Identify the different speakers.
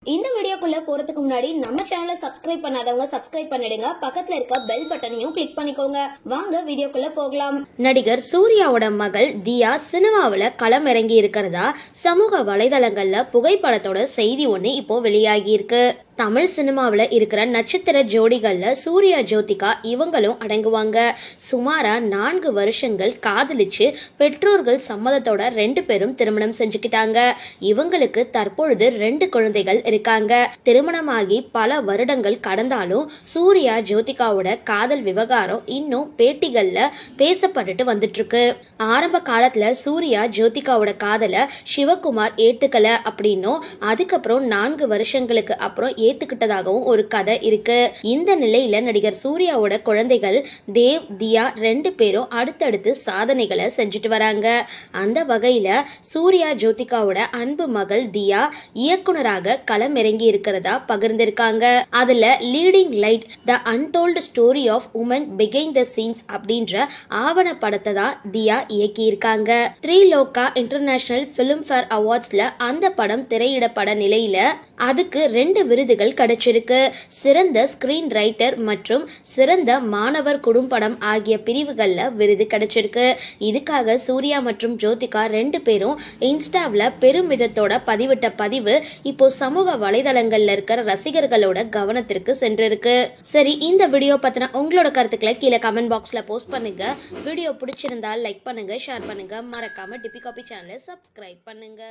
Speaker 1: இந்த வீடியோக்குள்ள போறதுக்கு முன்னாடி நம்ம சேனலை சப்ஸ்கிரைப் பண்ணாதவங்க சப்ஸ்கிரைப் பண்ணிடுங்க, பக்கத்துல இருக்க பெல் பட்டனையும் கிளிக் பண்ணிக்கோங்க. வாங்க வீடியோக்குள்ள போகலாம். நடிகர் சூர்யாவோட மகள் தியா சினிமாவுல களமிறங்கி இருக்கிறதா சமூக வலைதளங்கள்ல புகைப்படத்தோட செய்தி ஒண்ணு இப்போ வெளியாகி இருக்கு. தமிழ் சினிமாவில் இருக்கிற நட்சத்திர ஜோடிகள்ல சூர்யா ஜோதிகா இவங்களும் அடங்குவாங்க. சுமாரா 4 வருஷங்கள் காதலிச்சு பெற்றோர்கள் சம்மதத்தோட 2 பேரும் திருமணம் செஞ்சுக்கிட்டாங்க. இவங்களுக்கு தற்பொழுது 2 குழந்தைகள் இருக்காங்க. திருமணமாகி பல வருடங்கள் கடந்தாலும் சூர்யா ஜோதிகாவோட காதல் விவகாரம் இன்னும் பேட்டிகள்ல பேசப்பட்டுட்டு வந்துட்டு இருக்கு. ஆரம்ப காலத்துல சூர்யா ஜோதிகாவோட காதல சிவகுமார் ஏத்துக்கல அப்படின்னும் அதுக்கப்புறம் 4 வருஷங்களுக்கு அப்புறம் ஏத்துக்கிட்டதாகவும் ஒரு கதை இருக்கு. இந்த நிலையில நடிகர் சூர்யாவோட குழந்தைகள் தேவ், தியா 2 பேரும் அடுத்தடுத்து சாதனைகளை செஞ்சுட்டு வராங்க. அந்த வகையில சூர்யா ஜோதிகாவோட அன்பு மகள் தியா இயக்குனராக களமிறங்கி இருக்கிறதா பகிர்ந்திருக்காங்க. அதுல leading light the untold story of woman behind the scenes அப்படின்ற ஆவண படத்தை தான் தியா இயக்கி இருக்காங்க. த்ரீலோகா இன்டர்நேஷனல் பிலிம் ஃபேர் அவார்ட்ஸ்ல அந்த படம் திரையிடப்பட நிலையில அதுக்கு 2 விருதுகள் கிடைச்சிருக்கு. சிறந்த ஸ்கிரீன் ரைட்டர் மற்றும் சிறந்த மாணவர் குறும்படம் ஆகிய பிரிவுகள்ல விருது கிடைச்சிருக்கு. இதுக்காக சூர்யா மற்றும் ஜோதிகா 2 பேரும் இன்ஸ்டாவில் பெருமிதத்தோட பதிவிட்ட பதிவு இப்போ சமூக வலைதளங்கள்ல இருக்கிற ரசிகர்களோட கவனத்திற்கு சென்றிருக்கு. சரி, இந்த வீடியோ பத்தின உங்களோட கருத்துக்களை கீழே கமெண்ட் பாக்ஸ்ல போஸ்ட் பண்ணுங்க. வீடியோ பிடிச்சிருந்தா லைக் பண்ணுங்க, ஷேர் பண்ணுங்க, மறக்காம டிபி காபி சேனலை சப்ஸ்கிரைப் பண்ணுங்க.